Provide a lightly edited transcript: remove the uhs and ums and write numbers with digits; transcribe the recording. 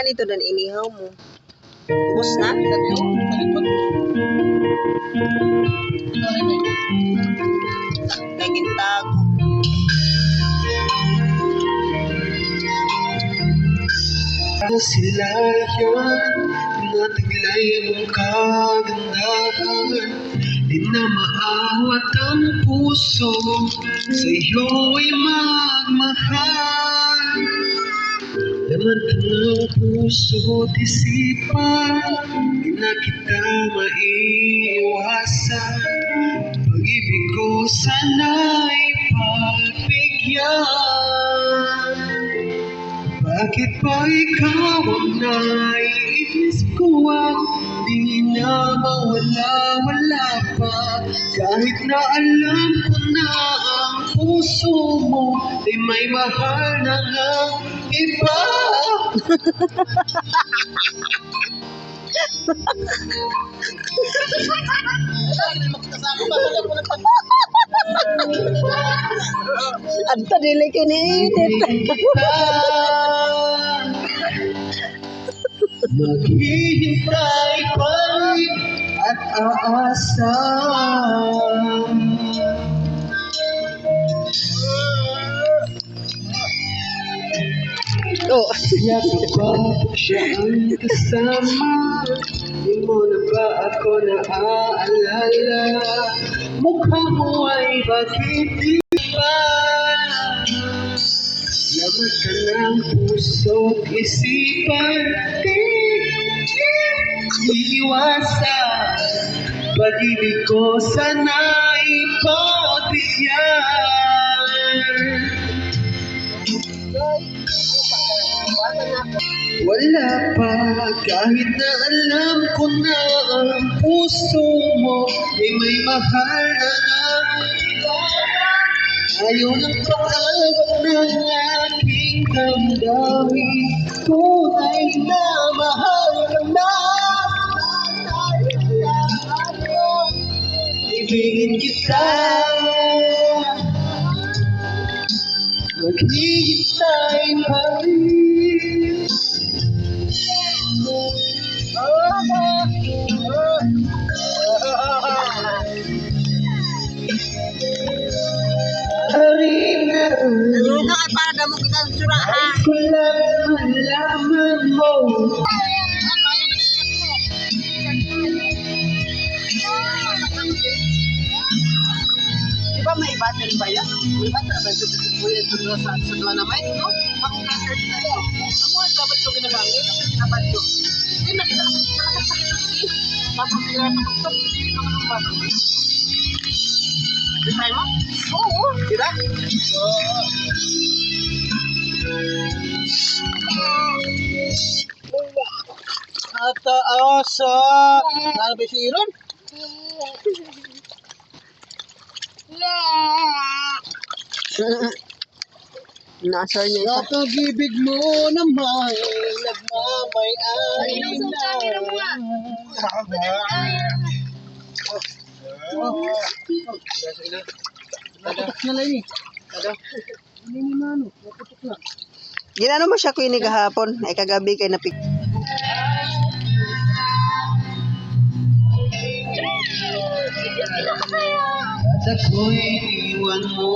Ani to dan inihaw mo. Ubus na? Kay gintago. Sila yan, natiglay mong kagandahan. Di na maawat ang puso, sa'yo ay magmahal. Laman ng puso at isipan, di na kita maiiwasan. Pag-ibig ko sana'y pagbigyan. Bakit ba ikaw ang naiisip ko at di na mawala-wala pa? Kahit na alam ko na ang puso mo ay may mahal na ang iba. Adto dili kiniinit. Maghihintay pa rin at aasa. Oh. Yakap ba siya ang kasama? Di mo na ba ako naaalala? Mukha mo ay bakit di ba? Laman ka ng puso at isipan, di iwasan. Pag-ibig ko sana'y pagbigyan. Wala pa, kahit na alam ko na ang puso mo ay may mahal na iba. Ayaw ng pag-awat ng aking damdamin, tunay na mahal ka na. Ibigin kita, maghihintay pa rin. Arina, Ano ka para damo kita sura ha. ko lang malaman mo. Di ba may battle ba yan? May battle ba ito? Kuya ito sa dua na mic, no? Ako ka-search na ito. Ano ang dapat ito ginagamit? Dapat ito. Hindi, nakasakit ito si. Tapos sila nakasakit. Nakasakit ba? Try mo? Oo. Tira? Ataasa! Nabi si Iron? Nasar niya ito. Pag-ibig mo naman nagmamay-ari na. Ginano mo siya kuya ni gahapon? Ay kagabi kay napik. At ako'y iwan mo